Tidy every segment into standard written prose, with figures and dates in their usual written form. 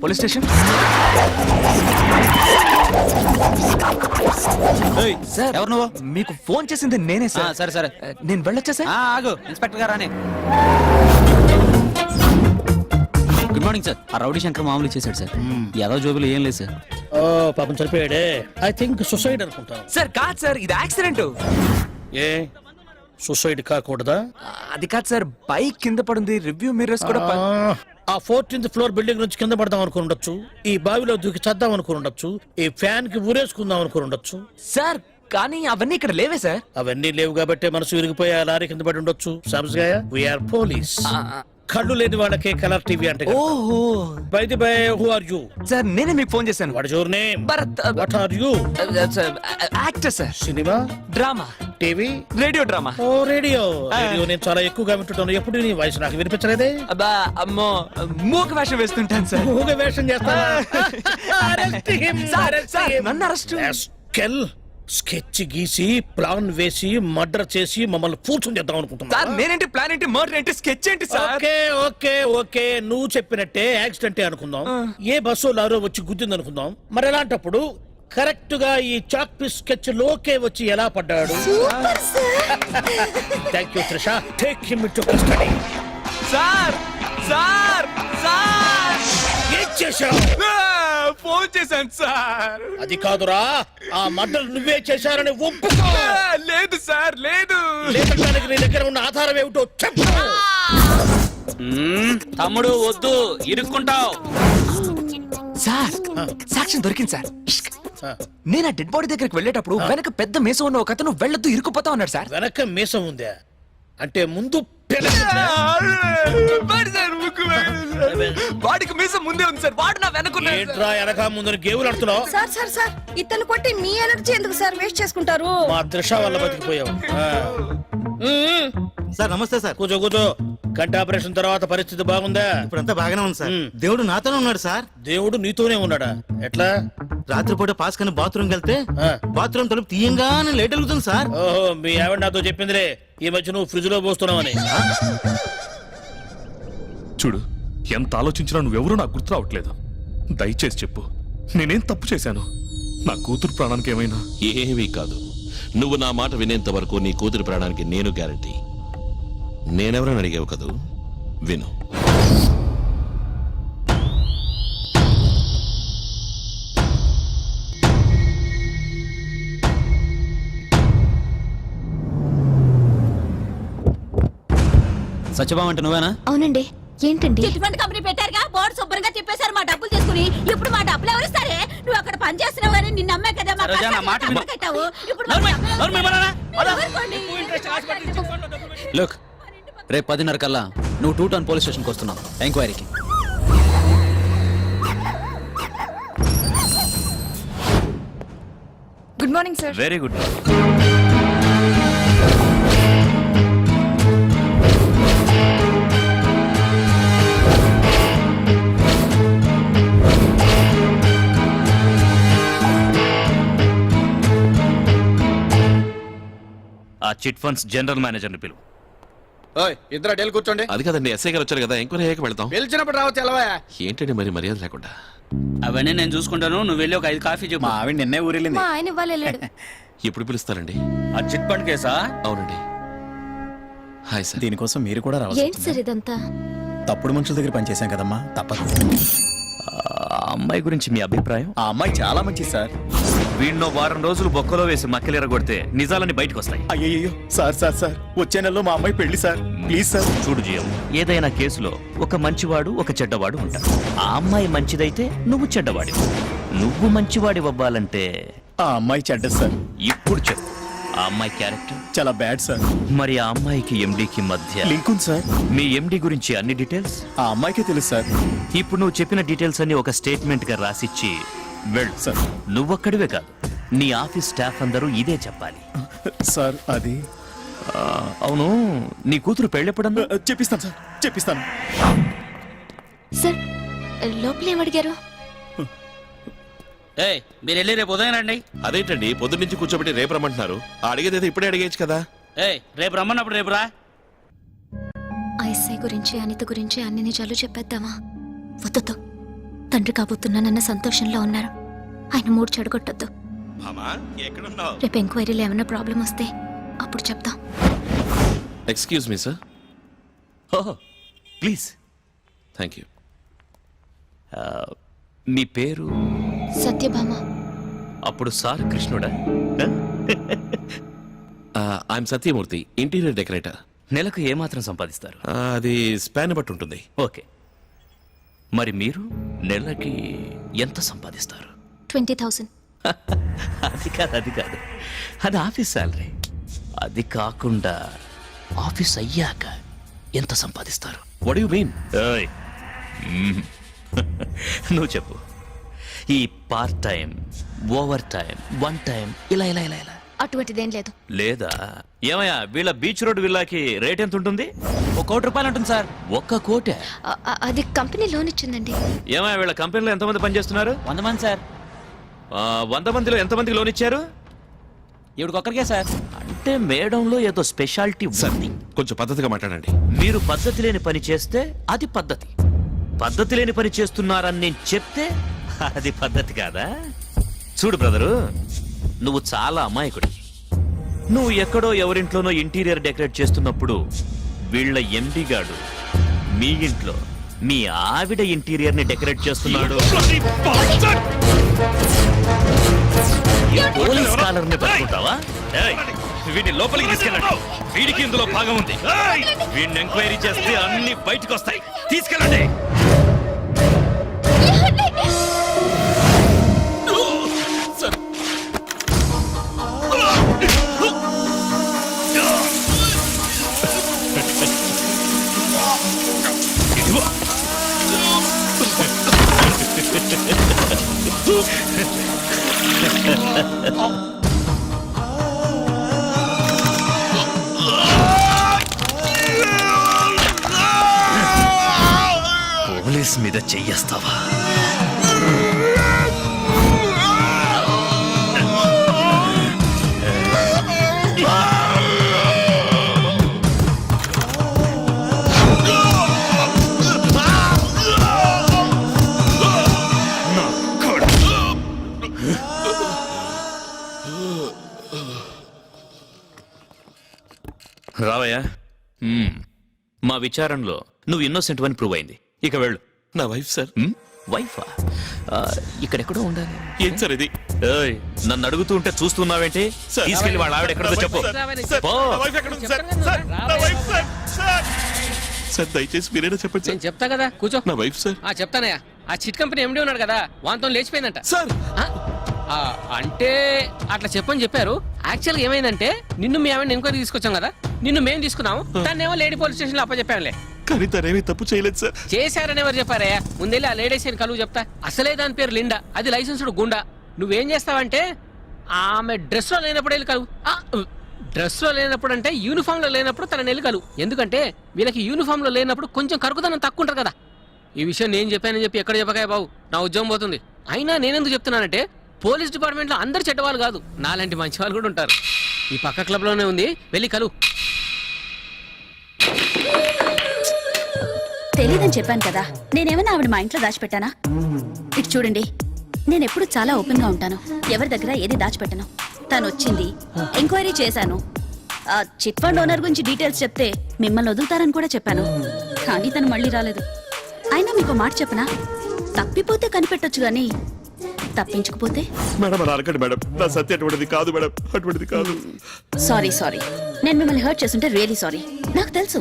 Police station. Sir ఎవరు నువ్వు? మీకు ఫోన్ చేసింది నేనే సార్. సరే సరే నేను వెళ్ళొచ్చా సార్? ఆగు, ఇన్స్పెక్టర్ గారు అని. Good morning sir. ఆ రౌడీ శంకర్ మామూలు చేశాడు సార్. ఏదో జోబులు ఏం లేదు సార్. ఓ పాపం చనిపోయాడే. ఐ థింక్ సుసైడ్ అనుకుంటాను. సార్ కాదు సార్, ఇది యాక్సిడెంట్. ఏ సుసైడ్ కాకూడదా? అది కాదు సార్, బైక్ కింద పడింది, రివ్యూ మిర్రర్స్ కూడా ఆ 14th ఫ్లోర్ బిల్డింగ్ నుంచి కింద పడదాం అనుకుని ఉండొచ్చు, ఈ బావిలో దూకి చద్దాం అనుకుని ఉండొచ్చు, ఈ ఫ్యాన్ కి ఊరేసుకుందాం అనుకుని ఉండొచ్చు సార్. కానీ అవన్నీ ఇక్కడ లేవే సార్. అవన్నీ లేవు కాబట్టి మనసు విరిగిపోయి ఆ లారీ కింద పడి ఉండొచ్చు. సంస్గాయ వీఆర్ పోలీస్. కళ్ళు లేని వాళ్ళకే కలర్ టీవీ అంటే. ఓహో. By the by, who are you? Sir నేనే మీకు ఫోన్ చేశాను. What is your name? Bharat. What are you? Actor sir. Cinema, drama, TV, radio drama. ఓ రేడియో. రేడియో నేను చాలా ఎక్కువగా వింటుంటాను. ఎప్పుడు నీ వాయిస్ నాకు వినిపించలేదే. అబ్బా అమ్మో, మూక వేషం వేస్తుంటాను సార్. మూగ వేషం చేస్తావా? Arrest him, sir, arrest sir, him. నన్ను అరెస్ట్. Rascal. స్కెచ్ గీసి ప్లాన్ వేసి మర్డర్ చేసి మమ్మల్ని పూర్తి చేద్దాం అనుకుంటున్నా. సార్ నేనేంటి, ప్లాన్ ఏంటి, మర్డర్ ఏంటి, స్కెచ్ ఏంటి సార్? ఓకే ఓకే ఓకే, నువ్వు చెప్పినట్టే యాక్సిడెంటే అనుకుందాం. ఏ బస్సు లారో వచ్చి గుద్దింది అనుకుందాం. మరి అలాంటప్పుడు కరెక్ట్ గా ఈ చాక్ పీస్ స్కెచ్ లోకే వచ్చి ఎలా పడ్డాడు? Thank you Trisha. Take him to custody. Sir sir sir, ఏం చేశావు? ఫోన్ చేశాను సార్. అది కాదురా, ఆ మర్డర్ నువ్వే చేశారని ఒప్పుకో. లేదు సార్, లేదు. లేపడానికి నీ దగ్గర ఉన్న ఆధారం ఏమిటో చెప్పు. తమ్ముడు వద్దు, ఇరుక్కుంటావు. సార్ సాక్ష్యం దొరికింది సార్. నేను ఆ డెడ్ బాడీ దగ్గరికి వెళ్ళేటప్పుడు వెనక పెద్ద మీసం ఉన్న ఒక అతను వెళ్ళొద్దు, ఇరుక్కుపోతా ఉన్నాడు సార్. వెనక మీసం ఉందా? అంటే ముందు వాడికి మీసం ముందే ఉంది సార్, వాడు నా వెనకున్నాడు. ఏంట్రా వెనక ముందు గేవులు ఆడుతున్నావు? సార్ సార్ సార్, ఇతను కొట్టి మీ ఎనర్జీ ఎందుకు సార్ వేస్ట్ చేసుకుంటారు? మా త్రిష వల్ల బతికిపోయావు. సార్ నమస్తే సార్. కూర్చో కూర్చో. కంటి ఆపరేషన్ తర్వాత పరిస్థితి బాగుందా? ఇప్పుడంతా బాగానే ఉంది సార్. దేవుడు నాతోనే ఉన్నాడు సార్. దేవుడు నీతోనే ఉన్నాడా? ఎట్లా? రాత్రిపూట పాస్ కని బాత్రూమ్కి వెళ్తే బాత్రూమ్ తలుపు తీయంగానే లేట్ వెళ్తుంది సార్. ఓహో, మీ ఆవిడ నాతో చెప్పిందిలే ఈ మధ్య నువ్వు ఫ్రిడ్జ్ లో పోస్తున్నావని. చూడు, ఎంత ఆలోచించినా నువ్వెవరూ నాకు గుర్తు రావట్లేదు. దయచేసి చెప్పు, నేనేం తప్పు చేశాను? నా కూతురు ప్రాణానికి ఏమైనా? ఏమీ కాదు. నువ్వు నా మాట వినేంత వరకు నీ కూతురు ప్రాణానికి నేను గ్యారంటీ. నేనెవరని అడిగావు కదూ, విను. సత్యభామ అంటే నువ్వేనా? అవునండి. ఏంటండి? చిట్ఫండ్ కంపెనీ పెట్టారుగా, బోర్డు శుభ్రంగా తిప్పేశారు మా డబ్బులు తీసుకుని. ఇప్పుడు మా డబ్బులు ఎవరిస్తారే? నువ్వు అక్కడ పని చేస్తున్నావు కానీ నిన్న అమ్మే కదా మా సరోజా, నా మాట విను. కట్టావు. ఇప్పుడు లుక్, రేపు 10:30 కల్లా నువ్వు 2 టౌన్ పోలీస్ స్టేషన్కి వస్తున్నావు ఎంక్వైరీకి. Good morning sir. Very good. ఆ చిట్ ఫండ్స్ జనరల్ మేనేజర్ని పిలువు. ఇద్దరు డేలు కూర్చోండి. అది కదండి, ఎస్ఐ గారు వచ్చారు కదా, ఎంక్వైరీ అయ్యాక వెళ్తాం. పిలిచినప్పుడు రావచ్చు. ఎలవా ఏంటండి మరి మర్యాద లేకుండా? అవన్నీ నేను చూసుకుంటాను, నువ్వు వెళ్ళి ఒక 5 కాఫీ చెప్పు. మా ఆవిడ నిన్నే ఊరెళ్ళింది. మా ఆయన ఇవ్వాలి లేడు. ఎప్పుడు పిలుస్తారండి? ఆ చిట్ ఫండ్ కేసా? అవునండి. Hi sir. దీనికోసం మీరు కూడా రావాలి. ఏంటి సార్ ఇదంతా? తప్పుడు మనుషుల దగ్గర పనిచేశాం కదమ్మా, తప్పదు. ఆ అమ్మాయి గురించి మీ అభిప్రాయం? ఆ అమ్మాయి చాలా మంచిది సార్. వీడినో వారం రోజులు బొక్కలో వేసి మక్కలెరగొడితే నిజాలని బయటకు వస్తాయి. అయ్యయ్యో సార్ సార్ సార్, వచ్చే నెలలో మా అమ్మాయి పెళ్లి సార్, ప్లీజ్ సార్. చూడు జియం, ఏదైనా కేసులో ఒక మంచివాడు ఒక చెడ్డవాడు ఉంటాడు. ఆ అమ్మాయి మంచిదైతే నువ్వు చెడ్డవాడి. నువ్వు మంచివాడి అవ్వాలంటే ఆ అమ్మాయి చెడ్డది సార్. ఇప్పుడు చెప్పు, ఆ అమ్మాయి క్యారెక్టర్ చాలా బ్యాడ్ సార్. మరి ఆ అమ్మాయికి ఎండికి మధ్య లింక్ ఉంది సార్. మీ ఎండి గురించి అన్ని డీటెయిల్స్ ఆ అమ్మాయికే తెలుసు సార్. ఇప్పుడు నువ్వు చెప్పిన డీటెయిల్స్ అన్ని ఒక స్టేట్మెంట్ గా రాసిచ్చి వెళ్ళు సార్. నువ్వొక్కడివే కాదు, నీ ఆఫీస్ స్టాఫ్ అందరూ ఇదే చెప్పాలి. సార్ అది అవును, నీ కూతురు పెళ్ళెప్పుడన్నా? చెప్పిస్తాను సార్, చెప్పిస్తాను. సార్ లోపల ఏమడిగారు? మీరు వెళ్ళి రేపు ఉదయం రండి. అదేంటండి పొద్దున్న నుంచి కూర్చోబెట్టి రేపు రమ్మంటున్నారు? అడిగేది ఇప్పుడే అడిగేచ్చు కదా. రేపు రమ్మన్నప్పుడు రేపు రా. ఐసై గురించి అనిత గురించి అన్ని నిజాలు చెప్పేద్దామా? వద్దు, తండ్రి కాబోతున్నానన్న సంతోషంలో ఉన్నారు. ఆయన మూడు చెడగొట్టొద్దు. రేపు ఎంక్వైరీలో ఏమైనా ప్రాబ్లం వస్తే అప్పుడు చెప్తాం. Excuse me sir. ఓహో ప్లీజ్. Thank you. మీ పేరు? సత్యభామ. అప్పుడు సార్ కృష్ణుడా? I'm Satyamurthy, interior decorator. నెలకు ఏమాత్రం సంపాదిస్తారు? అది స్పాన్ బట్టి ఉంటుంది. ఓకే. మరి మీరు నెలకి ఎంత సంపాదిస్తారు? 20,000. అది కాదు అది ఆఫీస్ శాలరీ. అది కాకుండా ఆఫీస్ అయ్యాక ఎంత సంపాదిస్తారు? What you mean? ఏయ్, నువ్వు చెప్పు. ఈ part time, over time, one time, ఇలా ఇలా ఇలా ఇలా అటువంటిదేం లేదు. లేదా? ఏమయ్యా, వీళ్ళ బీచ్ రోడ్ విల్లాకి రేట్ ఎంత ఉంటుంది? ₹1 కోటి ఉంటుంది సార్. 1 కోటి? అది కంపెనీ లోన్ ఇచ్చిందండి. ఏమయ్యా, వీళ్ళ కంపెనీలో ఎంతమంది పనిచేస్తున్నారు? 100 మంది సార్. 100 మందిలో ఎంతమందికి లోన్ ఇచ్చారు? ఇవిడికొక్కరికే సార్. అంటే మేడంలో ఏదో స్పెషాలిటీ ఉంది. కొంచెం పద్ధతిగా మాట్లాడండి. మీరు పద్ధతి లేని పని చేస్తే అది పద్ధతి. పద్ధతి లేని పని చేస్తున్నారని నేను చెప్తే అది పద్ధతి కాదా? చూడు బ్రదరు, నువ్వు చాలా అమాయకుడి. నువ్వు ఎక్కడో ఎవరింట్లోనో ఇంటీరియర్ డెకరేట్ చేస్తున్నప్పుడు వీళ్ళ ఎండి గాడు మీ ఇంట్లో మీ ఆవిడ ఇంటీరియర్ ని డెకరేట్ చేస్తున్నాడు. ఈ పోలీస్ కాలర్ ని పట్టుకుంటావా? ఏయ్, వీడిని లోపలికి తీసుకెళ్ళండి. వీడికి ఇందులో భాగం ఉంది. వీడిని ఎంక్వైరీ చేస్తే అన్ని బయటకు వస్తాయి. తీసుకెళ్ళండి. పోలీస్ మీద చెయ్యేస్తావా? రావయ్యా. మా విచారణలో నువ్వు ఇన్నోసెంట్ అని ప్రూవ్ అయింది. ఇక వెళ్ళు. నా వైఫ్ సార్. వైఫా? ఇక్కడెక్కడో ఉండాలి. ఏం సార్ ఇది? ఏయ్, నన్ను అడుగుతూ ఉంటే చూస్తున్నావేంటి? తీసుకెళ్ళి వాళ్ళ ఆవిడ ఎక్కడో చెప్పు. పో. సార్ దయచేసి మీరేనా చెప్పండి సార్. నేను చెప్తా కదా, కూర్చో. నా వైఫ్ సార్. చెప్తానయ్యా. ఆ చిట్ కంపెనీ ఎండి ఉన్నాడు కదా, వాంతో లేచిపోయిందంట సార్. అంటే అట్లా చెప్పని చెప్పారు. యాక్చువల్ గా ఏమైందంటే, నిన్ను మీ ఆవిడ ఎంక్వైరీ తీసుకొచ్చాం కదా, నిన్ను మేము తీసుకున్నాము. తనేమో లేడీ పోలీస్ స్టేషన్ లో అప్పచెప్పాంలే. కానీ తనేమీ తప్పు చేయలేదు సార్. చేశారని ఎవరు చెప్పారయ్యా? ముందెళ్ళి ఆ లేడీస్ అని కలువు చెప్తా. అసలే దాని పేరు లిండా, అది లైసెన్స్డ్ గుండా. నువ్వేం చేస్తావంటే, ఆమె డ్రెస్ లో లేనప్పుడు వెళ్ళి కలువు. డ్రెస్ లో లేనప్పుడు అంటే యూనిఫామ్ లో లేనప్పుడు తన నెల్లి కలువు. ఎందుకంటే వీళ్ళకి యూనిఫామ్ లో లేనప్పుడు కొంచెం కరుకుదనం తక్కువ ఉంటారు కదా. ఈ విషయం నేను చెప్పానని చెప్పి ఎక్కడ చెప్పకాయ బాబు, నా ఉద్యోగం పోతుంది. అయినా నేనెందుకు చెప్తున్నానంటే, పోలీస్ డిపార్ట్మెంట్ లో అందరు చెడ్డవాళ్ళు కాదు, నాలాంటి మంచి వాళ్ళు కూడా ఉంటారు. ఈ పక్క క్లబ్ లోనే ఉంది, వెళ్ళి కలువు. తెలీదని చెప్పాను కదా, నేనేమన్నా ఆవిడ మా ఇంట్లో దాచిపెట్టానా? ఇటు చూడండి, నేను ఎప్పుడు చాలా ఓపెన్ గా ఉంటాను. ఎవరి దగ్గర ఏది దాచిపెట్టను. తను వచ్చింది, ఎంక్వైరీ చేశాను. ఆ చిట్ ఫండ్ ఓనర్ గురించి డీటెయిల్స్ చెప్తే మిమ్మల్ని వదులుతారని కూడా చెప్పాను. కానీ తను మళ్ళీ రాలేదు. అయినా మీకు మాట చెప్పనా, తప్పిపోతే కనిపెట్టొచ్చు గాని తప్పించకపోతే. మేడం అలా అనకండి మేడం. నా సత్య అటువంటిది కాదు మేడం, అటువంటిది కాదు. సారీ నేను మిమ్మల్ని హర్ట్ చేస్తుంటే రియలీ సారీ. నాకు తెలుసు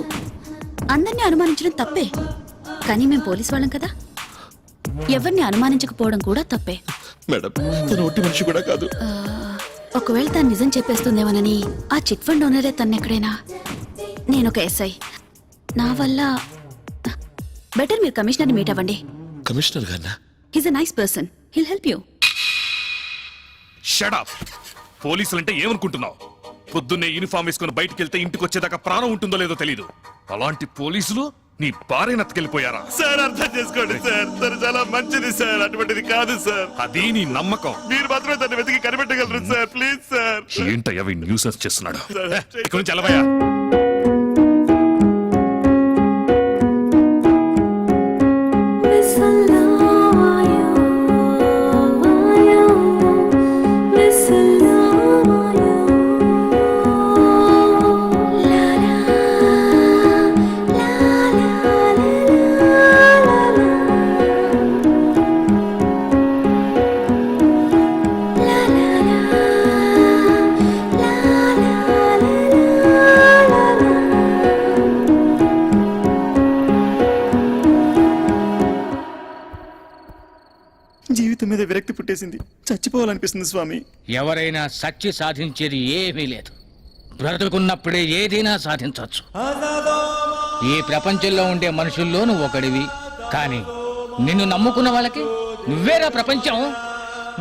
అందరినీ అనుమానించడం తప్పే, కానీ మేము పోలీస్ వాళ్ళం కదా, ఎవరిని అనుమానించకపోవడం కూడా తప్పే. మేడం తను ఒట్టి మనిషి కూడా కాదు. ఒకవేళ తను నిజం చెప్పేస్తుందేమోనని ఆ చిట్ ఫండ్ ఓనరే తను ఎక్కడైనా. నేను ఒక ఎస్ఐ, నా వల్ల బెటర్ మీరు కమిషనర్ని మీట్ అవ్వండి. కమిషనర్ గారినా? He's a nice person, he'll help you. Shut up. పోలీసులంటే ఏమనుకుంటున్నావు? పొద్దున్నే యూనిఫామ్ వేసుకుని బయటికి వెళ్తే ఇంటికి వచ్చేదాకా ప్రాణం ఉంటుందో లేదో తెలీదు. అలాంటి పోలీసులు నీ భార్యను ఎత్తుకెళ్ళిపోయారా? సార్ అర్థం చేసుకోండి సార్, తను చాలా మంచిది సార్, అటువంటిది కాదు సార్. అది నీ నమ్మకం. మీరు మాత్రమే తను వెతికి కనిపెట్టగలరు సార్, ప్లీజ్ సార్. ఏంటయ్యా వీడు న్యూసెన్స్ చేస్తున్నాడు? ఇక్కడి నుంచి వెళ్ళవయ్యా. Miss Allah, జీవితం మీద విరక్తి పుట్టేసింది, చచ్చిపోవాలనిపిస్తుంది స్వామి. ఎవరైనా సచ్చి సాధించేది ఏమీ లేదు. బ్రతుకున్నప్పుడే ఏదైనా సాధించవచ్చు. ఈ ప్రపంచంలో ఉండే మనుషుల్లో నువ్వు ఒకడివి. కానీ నిన్ను నమ్ముకున్న వాళ్ళకి నువ్వేరా ప్రపంచం.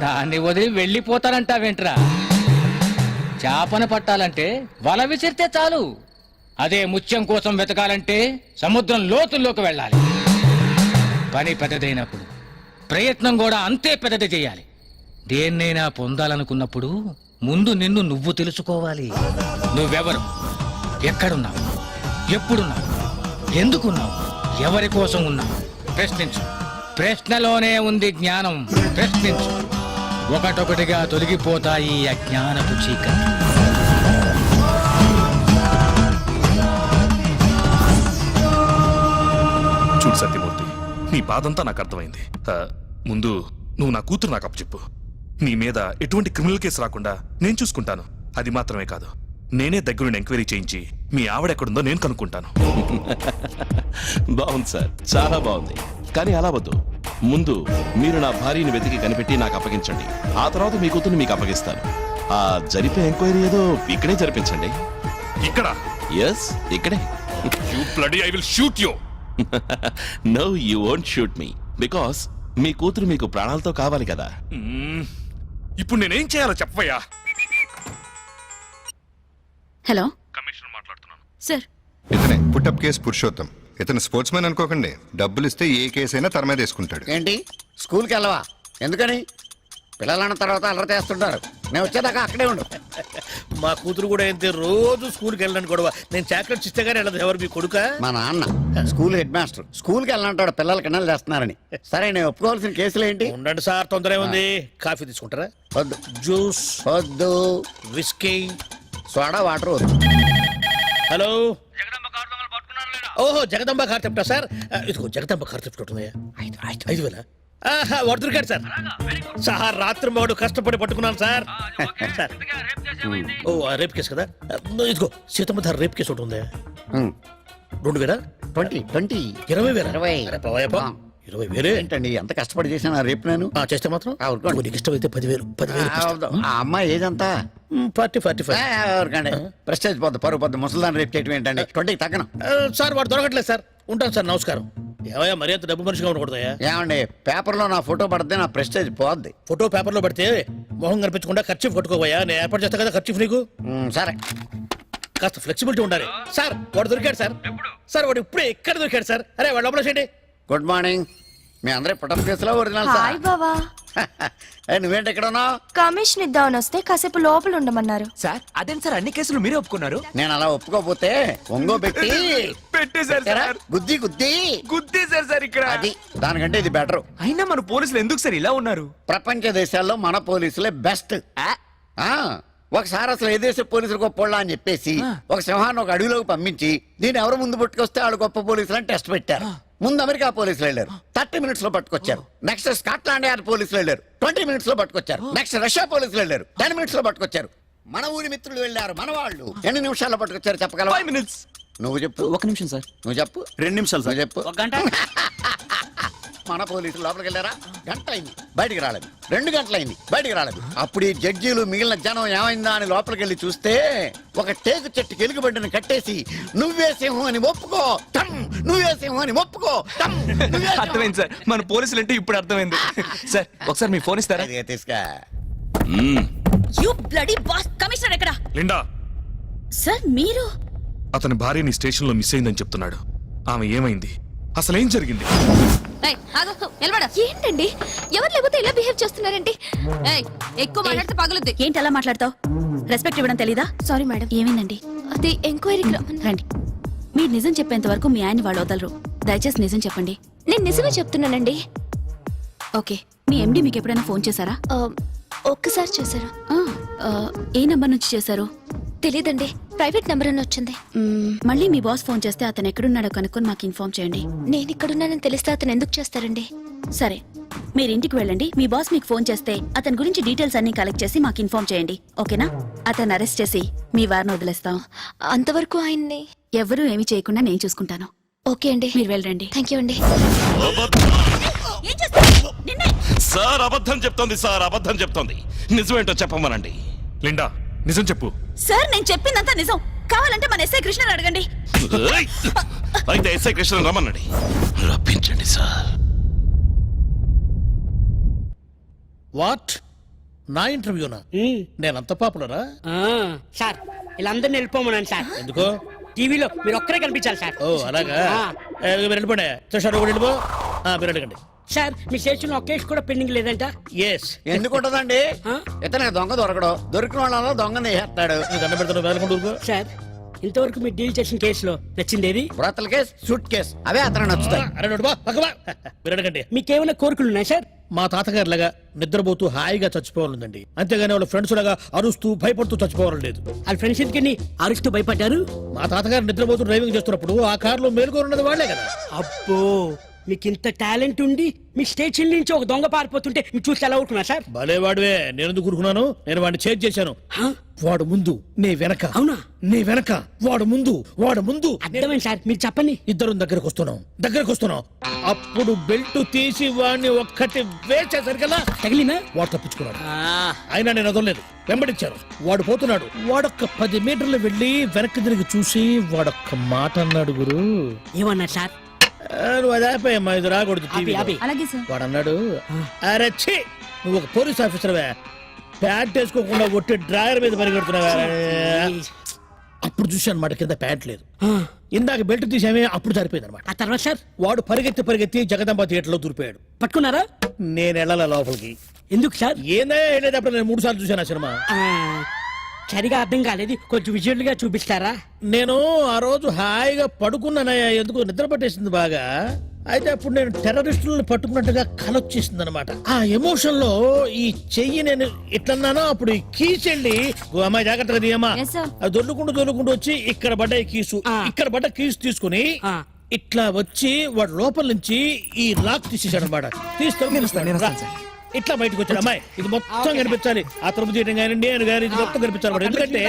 దాన్ని వదిలి వెళ్ళిపోతారంటావేంట్రా? చేపను పట్టాలంటే వల విసిరితే చాలు. అదే ముత్యం కోసం వెతకాలంటే సముద్రం లోతుల్లోకి వెళ్ళాలి. పని పెద్దదైనప్పుడు ప్రయత్నం కూడా అంతే పెద్దది చేయాలి. దేన్నైనా పొందాలనుకున్నప్పుడు ముందు నిన్ను నువ్వు తెలుసుకోవాలి. నువ్వెవరు, ఎక్కడున్నావు, ఎప్పుడున్నావు, ఎందుకున్నావు, ఎవరి కోసం ఉన్నావు? ప్రశ్నించు. ప్రశ్నలోనే ఉంది జ్ఞానం. ప్రశ్నించు. ఒకటొకటిగా తొలగిపోతాయి ఈ అజ్ఞానపు చీకటి. చూడు సత్యమూర్తి, నీ బాధంతా నాకు అర్థమైంది. ముందు నువ్వు నా కూతురు నాకు అప్పచెప్పు. నీ మీద ఎటువంటి క్రిమినల్ కేసు రాకుండా నేను చూసుకుంటాను. అది మాత్రమే కాదు, నేనే దగ్గరుండి ఎంక్వైరీ చేయించి మీ ఆవిడ ఎక్కడుందో నేను కనుక్కుంటాను. బాగుంది సార్, చాలా బాగుంది. కానీ అలా వద్దు. ముందు మీరు నా భార్యని వెతికి కనిపెట్టి నాకు అప్పగించండి. ఆ తర్వాత మీ కూతుర్ని మీకు అప్పగిస్తాను. ఆ జరిపే ఎంక్వైరీ ఏదో ఇక్కడే జరిపించండి. ఇక్కడ? ఎస్, ఇక్కడే. You bloody, I will shoot you. No, you won't shoot me, because మీ కూతురు మీకు ప్రాణాలతో కావాలి కదా. ఇప్పుడు నేనేం చేయాలో చెప్పవయ్యా. హలో కమిషనర్ మాట్లాడుతున్నాను. సార్. ఇతనే పుట్టప్ కేసు పురుషోత్తం. ఇతను స్పోర్ట్స్ మ్యాన్ అనుకోకండి. డబ్బులు ఇస్తే ఏ కేసు అయినా తన మీద వేసుకుంటాడు. ఏంటి, స్కూల్కి వెళ్ళవా? ఎందుకని? పిల్లలన్న తర్వాత అల్లరి చేస్తుంటారు. నేను వచ్చేదాకా అక్కడే ఉండు. మా కూతురు కూడా ఏంటి, రోజు స్కూల్కి వెళ్ళడానికి గొడవ. నేను చాక్లెట్స్ ఇస్తే గానీ వెళ్ళదు. ఎవరు మీ కొడుక? మా నాన్న స్కూల్ హెడ్ మాస్టర్. స్కూల్కి వెళ్ళంటాడు పిల్లలు కిండలు చేస్తున్నారని. సరే, నేను ఒప్పుకోవాల్సిన కేసులు ఏంటి? ఉండండి సార్, తొందర ఉంది. కాఫీ తీసుకుంటారా? వద్దు. జ్యూస్ వద్దు. విస్కీ, సోడా, వాటర్ వద్దు. హలో, ఓహో, జగదంబ కార్ తెప్టా సార్? ఇదిగో జగదంబ కార్ తెప్టున్నాయా? 5,000. వాడు దొరికాడు సార్. సార్, రాత్రి వాడు కష్టపడి పట్టుకున్నాను సార్. సార్, ఓ రేప్ కేసు కదా. ఇదిగో సీతమ్మ ధార రేప్ కేసు ఒకటి ఉందా? 2,000? 20,000? 20,000 ఏంటండి? ఎంత కష్టపడి చేశాను రేపు నేను. చేస్తే మాత్రం నీకు ఇష్టమైతే 10,000. ఆ అమ్మాయి ఏదంతా 40-45. ప్రెస్టేజ్ పోద్ది, పరుగు పోద్ది. ముసలిదాన్ని రేపు చేయటం ఏంటండి? 20 తగ్గను సార్. వాడు దొరకట్లేదు సార్. ఉంటాను సార్, నమస్కారం. ఏమయ్యా, మరి అంత డబ్బు మనిషిగా ఉండకూడదయా? ఏమండి, పేపర్లో నా ఫోటో పడితే నా ప్రెస్టేజ్ పోద్ది. ఫోటో పేపర్లో పడితే మొహం కనిపించకుండా ఖర్చు కొట్టుకోబోయా. నేను ఏర్పాటు చేస్తా కదా ఖర్చు నీకు. సరే, కాస్త ఫ్లెక్సిబిలిటీ ఉండాలి. సార్, వాడు దొరికాడు సార్. సార్, వాడు ఇప్పుడే ఎక్కడ దొరికాడు సార్? అరే, వాడు లోపల చేయండి. Good morning. మీ అందరూ పుట్టం కేసులో ఒరిజినల్ సార్. బావా, నువ్వేంటి ఎక్కడ ఉన్నావు? కమిషన్ ఇద్దామని వస్తే కాసేపు లోపల ఉండమన్నారు. సార్, అదేంటి సార్ అన్ని కేసులు మీరే ఒప్పుకున్నారు? నేను అలా ఒప్పుకోపోతే ఒంగో పెట్టి పెట్టేశారు సార్. గుద్ది గుద్ది గుద్దేశారు సార్ ఇక్కడ. అది దానికంటే ఇది బెటర్. అయినా మన పోలీసులు ఎందుకు సార్ ఇలా ఉన్నారు? ప్రపంచ దేశాల్లో మన పోలీసులే బెస్ట్. ఒకసారి అసలు ఏ దేశ పోలీసులు గొప్పోళ్ళ అని చెప్పేసి ఒక సింహాన్ని ఒక అడవిలోకి పంపించి దీన్ని ఎవరు ముందు పట్టుకొస్తే వాళ్ళు గొప్ప పోలీసులు అని టెస్ట్ పెట్టారు. ముందు అమెరికా పోలీసులు వెళ్ళారు, 30 minutes లో పట్టుకొచ్చారు. నెక్స్ట్ స్కాట్లాండ్ యార్డ్ పోలీసులు వెళ్ళారు, 20 minutes లో పట్టుకొచ్చారు. నెక్స్ట్ రష్యా పోలీసులు వెళ్ళారు, 10 minutes లో పట్టుకొచ్చారు. మన ఊరి మిత్రులు వెళ్ళారు, మన వాళ్ళు ఎన్ని నిమిషాల్లో పట్టుకొచ్చారు చెప్పగలవా? 5 minutes. నువ్వు చెప్పు. 1 నిమిషం సార్. నువ్వు చెప్పు. 2 నిమిషాలు సార్. నువ్వు చెప్పు. 1 గంట. మన పోలీసులు లోపలికి వెళ్ళారా? గంట అయింది, బయటికి రాలేదు. 2 గంటలైంది, బయటికి రాలేదు. అప్పుడు ఈ జడ్జీలు మిగిలిన జనం ఏమైందా అని లోపలికి వెళ్ళి చూస్తే ఒక టేకు చెట్టుకి ఎలుగుబంటిని కట్టేసి నువ్వే సింహం అని ఒప్పుకో, నువ్వే సింహం అని ఒప్పుకో. అర్థమైంది సార్, మన పోలీసులు అంటే ఇప్పుడు అర్థమైంది. సార్, ఒకసారి మీ ఫోన్ ఇస్తారా? తీసుకా. You bloody boss. కమిషనర్ ఎక్కడ? లిండా, సార్, మీరు? అతని భార్య నీ స్టేషన్ లో మిస్ అయిందని చెప్తున్నాడు. ఆమె ఏమైంది, అసలేం జరిగింది? ఏంటండి, ఎవరు లేకపోతే ఇలా బిహేవ్ చేస్తున్నారండి? ఎక్కువ మాట్లాడితే పగులుద్ది. ఏంటి అలా మాట్లాడతావు? రెస్పెక్ట్ ఇవ్వడం తెలీదా? Sorry madam. ఏమైందండి? అది ఎంక్వైరీకి రండి. మీరు నిజం చెప్పేంత వరకు మీ ఆయన్ని వాళ్ళు వదలరు. దయచేసి నిజం చెప్పండి. నేను నిజమే చెప్తున్నానండి. ఓకే, మీ ఎండి మీకు ఎప్పుడైనా ఫోన్ చేశారా? ఒక్కసారి చేశారు. ఏ నంబర్ నుంచి చేశారు? తెలీదండి, ప్రైవేట్ నెంబర్ అని వచ్చింది. మళ్ళీ మీ బాస్ ఫోన్ చేస్తే అతను ఎక్కడున్నాడో కనుక్కొని మాకు ఇన్ఫార్మ్ చేయండి. నేను ఇక్కడున్నానని తెలిస్తే అతను ఎందుకు చేస్తారండి? సరే, మీరు ఇంటికి వెళ్ళండి. మీ బాస్ మీకు ఫోన్ చేస్తే అతని గురించి డీటెయిల్స్ అన్ని కలెక్ట్ చేసి మాకు ఇన్ఫార్మ్ చేయండి. ఓకేనా? అతను అరెస్ట్ చేసి మీ వారిని వదిలేస్తాం. అంతవరకు ఆయన్ని ఎవరూ ఏమీ చేయకుండా నేను చూసుకుంటాను. ఓకే అండి, మీరు వెళ్ళండి. థ్యాంక్ యూ అండి. సార్ అబద్ధం చెప్తోంది, సార్ అబద్ధం చెప్తోంది. నిజమేంటో చెప్పమనండి. లిండా నిజం చెప్పు. సార్ నేను చెప్పిందంతా నిజం. కావాలంటే మన ఎస్ఐ కృష్ణని అడగండి. ఏయ్! అయితే ఎస్ఐ కృష్ణ రమ్మనండి. రప్పించండి సార్. వాట్? నా ఇంటర్వ్యూనా? నేనంత పాపులరా? సార్ ఇలా అందరిని వెళ్ళిపోమన్నాను సార్. ఎందుకో? టీవీలో మీరు ఒక్కరే కనిపించాలి సార్. ఓ అలాగా. మీరు వెళ్ళిపోండి. చూసారు కూడా వెళ్ళిపో. మీరు అడగండి. సార్ మీ స్టేషన్ ఒక కేసు కూడా పెండింగ్ లేదంట. ఎస్. ఎందుకు ఉంటదండి? ఇతనికి దొంగ దొరకడు, దొరికిన వాళ్ళలో దొంగని వేస్తాడు. దండ పెడతాను వేలకుండా. సార్ ఇంతవరకు మీరు డీల్ చేసిన కేసులో నచ్చిందేది? బ్రోతల్ కేస్, సూట్ కేస్, అవే అతను నచ్చుతాయి. అరే నోడు పక్కవా. మీరు అడగండి. మీకేమైనా కోరికలు ఉన్నాయి సార్? మా తాతగారు లాగా నిద్రపోతూ హాయిగా చచ్చిపోవాలండి. అంతేగాని వాళ్ళ ఫ్రెండ్స్ లాగా అరుస్తూ భయపడుతూ చచ్చిపోవాలని లేదు. వాళ్ళ ఫ్రెండ్స్ ఎందుకని అరుస్తూ భయపడ్డారు? మా తాతగారు నిద్రపోతూ డ్రైవింగ్ చేస్తున్నప్పుడు ఆ కారులో మేలుకోనున్నది వాళ్లే కదా. అబ్బో మీకు ఇంత టాలెంట్ ఉండి మీ స్టేషన్ నుంచి ఒక దొంగ పారిపోతుంటే మీరు చూసి ఎలా అవుతున్నా సార్? భలేవాడివే. నేను ఎందుకు కూరుకున్నాను? నేను వాడిని చేజ్ చేశాను. వాడు ముందు, నే వెనక. అవునా? నే వెనక, వాడు ముందు, వాడు ముందు. అర్థమైంది సార్, మీరు చెప్పండి. ఇద్దరు దగ్గరకు వస్తున్నాం. అప్పుడు బెల్ట్ తీసి వాడిని ఒక్కటి వేసేసరికల్లా తగిలినా వాడు తప్పించుకున్నాడు. అయినా నేను వదలలేదు, వెంబడించాను. వాడు పోతున్నాడు. వాడొక్క 10 మీటర్లు వెళ్ళి వెనక్కి తిరిగి చూసి వాడొక్క మాట అన్నాడు. గురు ఏమన్నారు సార్? నువ్వు అది ఆపేయమ్మా, ఇది రాకూడదు ఆపి, టీవీలో. ఆపి. అలాగే సార్. వాడు అన్నాడు, అరే ఛీ, నువ్వు ఒక పోలీస్ ఆఫీసర్వే, ప్యాంట్ వేసుకోకుండా ఒట్టి డ్రాయర్ మీద పరిగెడుతున్నావా? అప్పుడు చూశాను అన్నమాట, కింద ప్యాంట్ లేదు. ఇందాక బెల్ట్ తీసామే, అప్పుడు సరిపోయింది అనమాట. ఆ తర్వాత సార్? వాడు పరిగెత్తి జగదంబ థియేటర్ లో దూరిపోయాడు. పట్టుకున్నారా? నేను వెళ్ళాల లోపలికి. ఎందుకు సార్? ఏందా వెళ్ళేటప్పుడు నేను 3 సార్లు చూశాను ఆ సినిమా. సరిగా అర్థం కాలేదు, కొంచెం విజువల్ గా చూపిస్తారా? నేను ఆ రోజు హాయిగా పడుకున్నానయ్యా, ఎందుకు నిద్ర పట్టేసింది బాగా. అయితే అప్పుడు నేను టెర్రరిస్టులను పట్టుకున్నట్టుగా కలొచ్చేసింది అనమాట. ఆ ఎమోషన్ లో ఈ చెయ్యి నేను ఇట్లన్నానో, అప్పుడు ఈ కీస్ వెళ్ళి, అమ్మాయి జాగ్రత్తగా తీయమ్మా, అది దొర్లుకుంటూ వచ్చి ఇక్కడ పడ్డ కీసు, ఇక్కడ పడ్డ కీసు తీసుకుని ఇట్లా వచ్చి వాడు లోపల నుంచి ఈ లాక్ తీసేసాడు అనమాట. తీసుకొని ఇట్లా బయటకు వచ్చాడు. అమ్మాయి ఇది మొత్తం కనిపించాలి, ఆ తరపు చేయడం కానీ నేను కానీ ఇది మొత్తం కనిపించాలి. ఎందుకంటే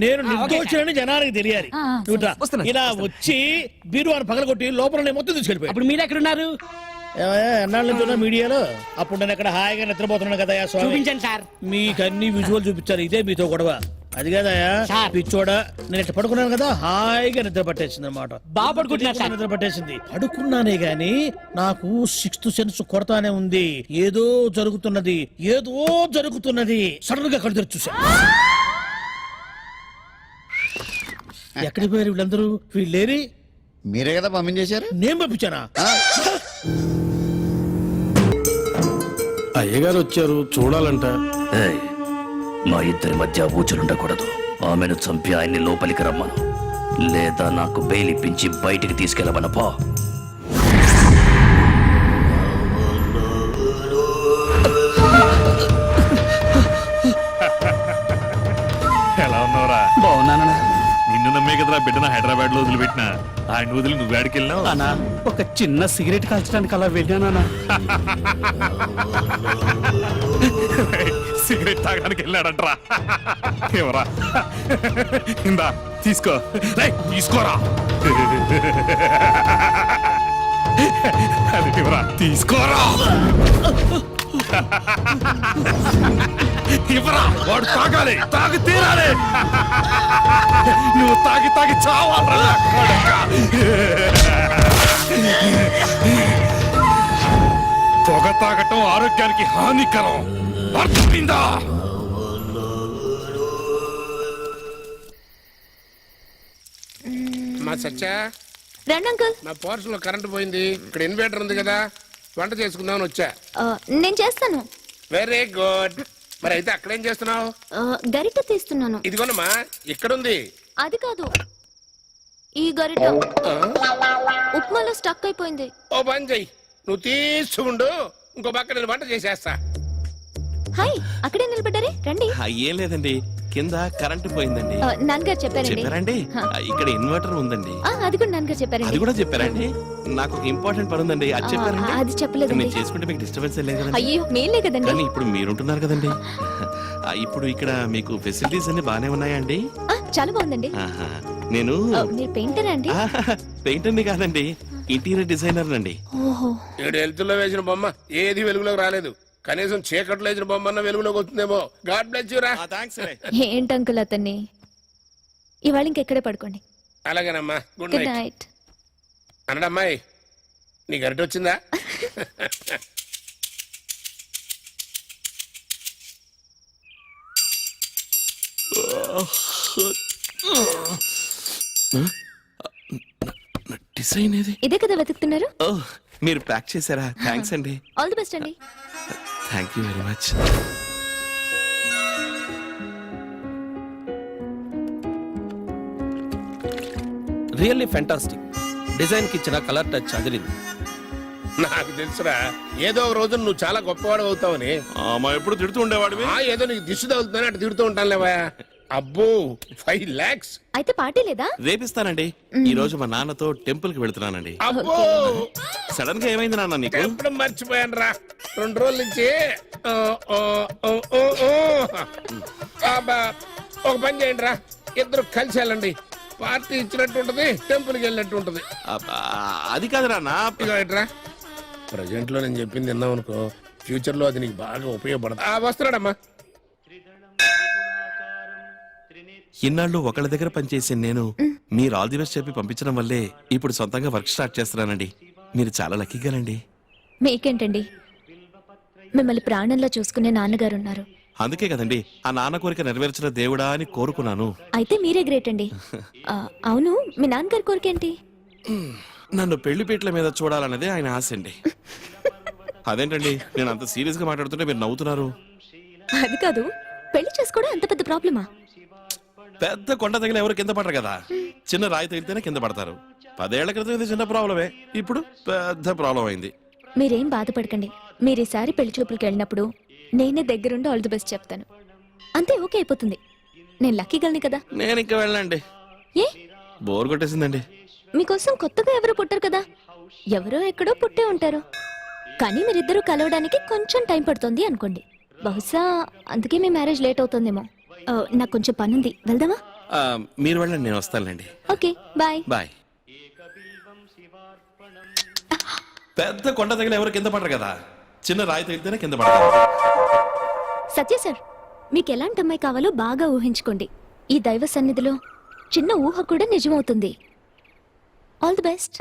నేను నిర్దోషులని జనానికి తెలియాలి. ఇలా వచ్చి బీరువాని పగలగొట్టి లోపల మొత్తం తీసుకెళ్ళిపోయి. అప్పుడు మీరు ఎక్కడ ఉన్నారు? ఎన్నాళ్ళ నుంచి మీడియాలో. అప్పుడు నేను అక్కడ హాయిగా నిద్రపోతున్నాను కదా చూపించండి సార్. మీకు అన్ని విజువల్ చూపించాలి. ఇదే మీతో గొడవ. అది కదయా పిచ్చోడా, నేను ఇట్లా పడుకున్నాను కదా, హాయిగా నిద్ర పట్టేసింది అనమాట. బాగా పడుకుంటున్నా. నిద్ర పట్టేసింది. పడుకున్నానే గాని నాకు 6th సెన్స్ కొడతానే ఉంది. ఏదో జరుగుతున్నది. సడన్ గా కళ్ళు తెరిచి చూసా. ఎక్కడికి పోయారు వీళ్ళందరూ? వీళ్ళేరి? మీరే కదా పంపించేశారు. నేను పంపించానా? అయ్యగారు వచ్చారు, చూడాలంట. మా ఇద్దరి మధ్య ఊచలుండకూడదు. ఆమెను చంపి ఆయన్ని లోపలికి రమ్మను, లేదా నాకు బెయిల్ ఇప్పించి బయటికి తీసుకెళ్ళమను పో. ఎలా ఉన్నావురా? బాగున్నానా? నిన్ను నమ్మే కదరా బిడ్డన హైదరాబాద్ లో వదిలిపెట్టిన. ఆయన వదిలి నువ్వు వేడికి వెళ్ళినావు. అన్నా ఒక చిన్న సిగరెట్ కాల్చడానికి అలా వెళ్ళానా? సిగరెట్ తాగడానికి వెళ్ళాడంట్రా. ఎవరా? ఇందా తీసుకో. తీసుకోరా. అది ఎవరా? తీసుకోరా. ఇవరా, వాడు తాగాలి, తాగి తీరాలి. నువ్వు తాగి చావాలరా. పొగ తాగటం ఆరోగ్యానికి హానికరం, అర్థమైందా? మా సత్య, రండి అంకుల్. నా పోర్షన్ లో కరెంట్ పోయింది. ఇక్కడ ఇన్వర్టర్ ఉంది కదా, వంట చేసుకుందామని వచ్చా. నేను చేస్తాను. Very good. మరి అయితే అక్కడేం చేస్తున్నావు? గరిట తీస్తున్నాను. ఇదిగోనమ్మా, ఇక్కడుంది. అది కాదు, ఈ గరిట ఉప్మాలో స్టక్ అయిపోయింది. ఓ పని చెయ్యి, నువ్వు తీసుకుండు, ఇంకో పక్క నేను వంట చేసేస్తా. హాయ్, అక్కడే నిలబడ్డారే, రండి. ఏం లేదండి, కింద కరెంటు పోయిందండి. నాన్నగారు చెప్పారండి. ఇక్కడ ఇన్వర్టర్ ఉందండి. అది కూడా నాన్నగారు అది చెప్పారండి. కూడా చెప్పారండి. నాకు ఒక ఇంపార్టెంట్ పని ఉందండి, అది చెప్పారండి. అది చెప్పలేదు. నేను చేసుకుంటే మీకు డిస్టర్బెన్స్ లేదు కదండి. అయ్యో, మేలే కదండి. కానీ ఇప్పుడు మీరుంటున్నారు కదండి. ఇప్పుడు ఇక్కడ మీకు ఫెసిలిటీస్ అన్ని బానే ఉన్నాయా అండి? చాలా బాగుందండి. నేను మీరు పెయింటర్ అండి? పెయింటర్ని కాదండి, ఇంటీరియర్ డిజైనర్ అండి. ఓహో. 7 హెల్త్ లో వేసిన బొమ్మ ఏది వెలుగులోకి రాలేదు. కనీసం చీకట్లో వేసిన బొమ్మన్న వెలుగులోకి వస్తుందేమో. గాడ్ బ్లెస్ యూ రా. థ్యాంక్స్ ఏంటి అంకుల్ అతన్ని ఇవాళ ఇంకెక్కడే పడుకోండి. అలాగేనమ్మా. Good good night. నైట్. అన్నడమ్మాయి నీకు అరటి వచ్చిందా? డిజైన్ ఏది? ఇదే కదా వెతుకుతున్నారు? ఓ, మీరు ప్యాక్ చేశారా? థ్యాంక్స్ అండి. ఆల్ ది బెస్ట్ అండి. Thank you very much. Really fantastic. Design కి ఇచ్చిన కలర్ టచ్ అదిరింది. నాకు తెలుసురా, ఏదో ఒక రోజు నువ్వు చాలా గొప్పవాడు అవుతావని. మా ఎప్పుడు తిడుతూ ఉండేవాడివి. ఏదో నీకు దిష్టి తగులుతుందని అటు తిడుతూ ఉంటాను లేవా. అబ్బో 5 lakhs. అయితే పార్టీ లేదా? రేపిస్తానండి. ఈ రోజు మా నాన్నతో టెంపుల్ కి వెళ్తున్నానండి. అబ్బో సడన్ గా ఏమైంది నాన్న నీకు? ఎప్పుడు మర్చిపోయాను రా. 2 రోజుల నుంచి అబ్బా, ఒక పని చేయండి రా, ఇద్దరు కలిసి వెళ్ళండి. పార్టీ ఇచ్చినట్టు ఉంటది, టెంపుల్ కి వెళ్ళినట్టు ఉంటది. అబ్బా, అది కాదురా నా. రా, ప్రజెంట్ లో నేను చెప్పింది విన్నాం అనుకో, ఫ్యూచర్ లో అది నీకు బాగా ఉపయోగపడదు. వస్తున్నాడమ్మా. ఇన్నాళ్ళు ఒకళ్ళ దగ్గర పనిచేసి నేను మీరు ఆల్ ది బెస్ట్ చెప్పి పంపించడం వల్లే ఇప్పుడు సొంతంగా వర్క్ స్టార్ట్ చేస్తున్నానండి. మీరు చాలా లక్కీగానండి. మీకేంటండి, మిమ్మల్ని ప్రాణంలో చూసుకునే నాన్నగారు ఉన్నారు. అందుకే కదండి ఆ నాన్న కోరిక నెరవేర్చిన దేవుడా అని కోరుకున్నాను. అయితే మీరే గ్రేట్ అండి. అవును, మీ నాన్నగారి కోరికేంటి? నన్ను పెళ్లిపీటల మీద చూడాలన్నదే ఆయన ఆశ అండి. అదేంటండి నేను అంత సీరియస్ గా మాట్లాడుతుంటే మీరు నవ్వుతున్నారు? అది కాదు, పెళ్లి చేసుకోవడం అంత పెద్ద ప్రాబ్లమా? పెద్ద కొండ తగిలి ఎవరు కింద పడరు కదా, చిన్న రాయి తగిలితేనే కింద పడతారు. 10 ఏళ్ల క్రితం ఇది చిన్న ప్రాబ్లమే, ఇప్పుడు పెద్ద ప్రాబ్లం అయింది. మీరేం బాధపడకండి. మీరు ఈసారి పెళ్లి చూపులకు వెళ్ళినప్పుడు నేనే దగ్గరుండి ఆల్ ది బెస్ట్ చెప్తాను. అంతే, ఓకే అయిపోతుంది. నేను లక్కీ గల్ని కదా. నేను ఇంకా వెళ్ళండి, ఏ బోర్ కొట్టేసిందండి. మీకోసం కొత్తగా ఎవరు పుట్టారు కదా, ఎవరో ఎక్కడో పుట్టే ఉంటారు. కానీ మీరిద్దరూ కలవడానికి కొంచెం టైం పడుతుంది అనుకోండి. బహుశా అందుకే మీ మ్యారేజ్ లేట్ అవుతుందేమో. నాకు కొంచెం పనుంది, వెళ్దామా? మీరు వెళ్ళండి, నేను వస్తానులేండి. Okay, bye. బాయ్. పెద్ద కొండ తగిలి ఎవరు కింద పడరు కదా, చిన్న రాయి తగిలితేనే కింద పడతారు. సత్య సార్, మీకు ఎలాంటి అమ్మాయి కావాలో బాగా ఊహించుకోండి. ఈ దైవ సన్నిధిలో చిన్న ఊహ కూడా నిజమవుతుంది. All the best.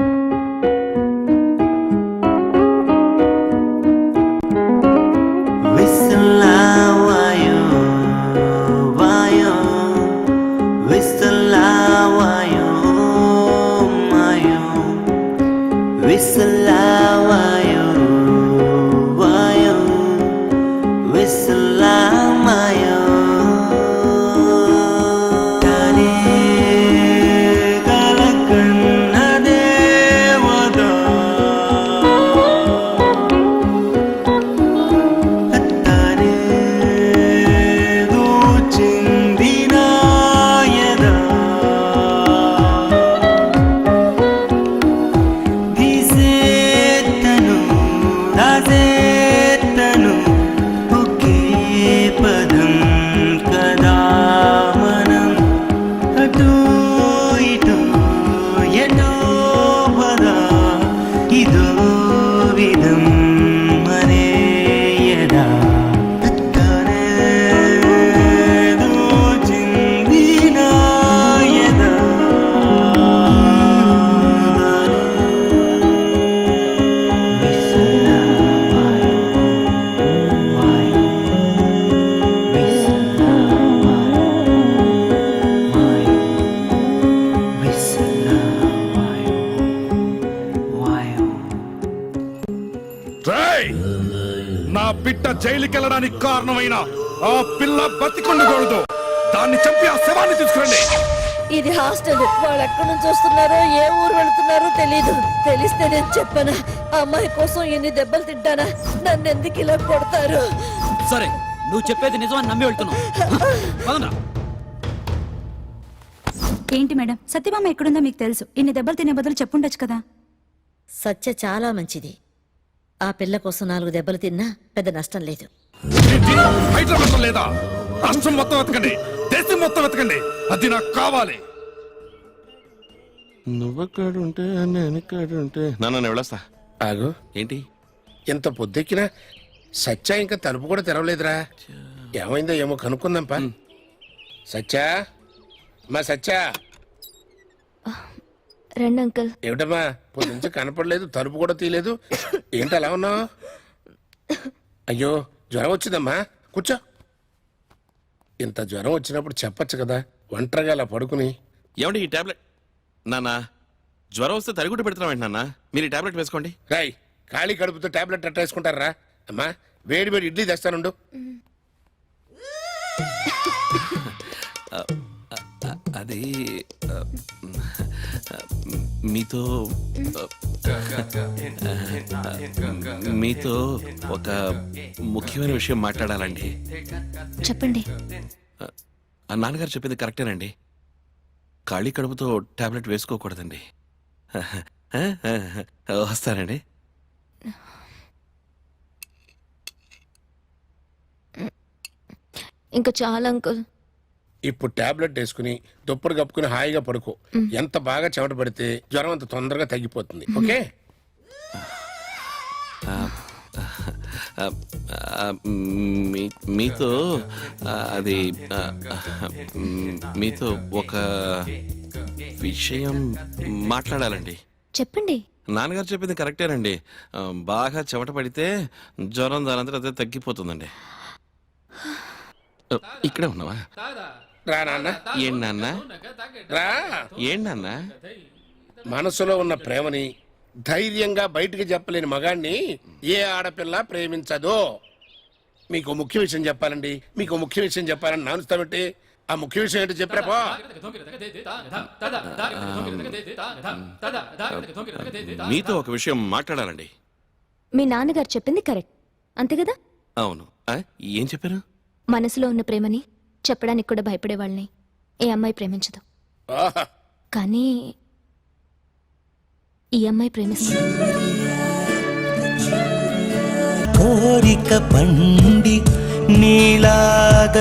నా బిడ్డ జైలుకి వెళ్ళడానికి కారణమైన ఆ పిల్ల బతికొండకూడదు. దాన్ని చంపి ఆ శవాన్ని తీసుకురండి. ఇది హాస్టల్. వాళ్ళు ఎక్కడి నుంచి వస్తున్నారో, ఏ ఊరు వెళ్తున్నారో తెలీదు. తెలిస్తే నేను చెప్పనా? ఆ అమ్మాయి కోసం ఎన్ని దెబ్బలు తింటానా? నన్ను ఎందుకు ఇలా కొడతారు? సరే, నువ్వు చెప్పేది నిజమని నమ్మి వెళ్తున్నావు. ఏంటి మేడం, సత్యభామ ఎక్కడుందో మీకు తెలుసు. ఇన్ని దెబ్బలు తినే బదులు చెప్పుండొచ్చు కదా. సత్య చాలా మంచిది. ఆ పిల్ల కోసం 4 దెబ్బలు తిన్నా పెద్ద నష్టం లేదు. హైదరాబాద్ లేదా, రాష్ట్రం మొత్తం వెతకండి, దేశం మొత్తం వెతకండి, అది నాకు కావాలి. నువ్వెక్కడుంటే నేను ఎక్కడుంటే. నాన్న నేను వెళ్ళొస్తా. ఆగు. ఏంటి ఎంత పొద్దెక్కినా సత్య ఇంకా తలుపు కూడా తెరవలేదురా ఏమైందో ఏమో కనుక్కుందాంపా సత్యా మా సత్యా రండి అంకుల్. ఏమిటమ్మా పొద్దు నుంచి కనపడలేదు తలుపు కూడా తీయలేదు ఏంటి అలా ఉన్నావు అయ్యో జ్వరం వచ్చిందమ్మా కూర్చో ఇంత జ్వరం వచ్చినప్పుడు చెప్పొచ్చు కదా ఒంటరిగా అలా పడుకుని ఏమండి ఈ టాబ్లెట్ నాన్న జ్వరం వస్తే తరిగుడ్డు పెడుతున్నాం నాన్న మీరు ఈ టాబ్లెట్ వేసుకోండి రాయ్ ఖాళీ కడుపుతో టాబ్లెట్ అట్ట వేసుకుంటారా అమ్మా వేడి వేడి ఇడ్లీ తెస్తానుండు అది మీతో మీతో ఒక ముఖ్యమైన విషయం మాట్లాడాలండి. చెప్పండి. నాన్నగారు చెప్పింది కరెక్టేనండి. ఖాళీ కడుపుతో టాబ్లెట్ వేసుకోకూడదండి. వస్తానండి. ఇంకా చాలా అంకుల్. ఇప్పుడు టాబ్లెట్ వేసుకుని దుప్పటి కప్పుకుని హాయిగా పడుకో ఎంత బాగా చెమట పడితే జ్వరం అంత తొందరగా తగ్గిపోతుంది ఓకే మీతో అది మీతో ఒక విషయం మాట్లాడాలండి. చెప్పండి. నాన్నగారు చెప్పింది కరెక్టేనండి. బాగా చెమట పడితే జ్వరం దానంతా అదే తగ్గిపోతుందండి. ఇక్కడే ఉన్నావా? రా నాన్న. ఏంటి నాన్న? రా. ఏంటి నాన్న? మనసులో ఉన్న ప్రేమని ధైర్యంగా బయటికి చెప్పలేని మగాణ్ణి ఏ ఆడపిల్ల ప్రేమించదు. మీకు ముఖ్య విషయం చెప్పాలండి. మీకు ముఖ్య విషయం చెప్పాలని నానుస్తామంటే ఆ ముఖ్య విషయం ఏంటో చెప్పాపో. మీతో ఒక విషయం మాట్లాడాలండి. మీ నాన్నగారు చెప్పింది కరెక్ట్ అంతే కదా? అవును. ఏం చెప్పారు? మనసులో ఉన్న ప్రేమని చెప్పడానికి కూడా భయపడే వాళ్ళని ఏ అమ్మాయి ప్రేమించదు. కానీ ఈ అమ్మాయి ప్రేమిస్తుంది. కోరిక పండి నీలాగ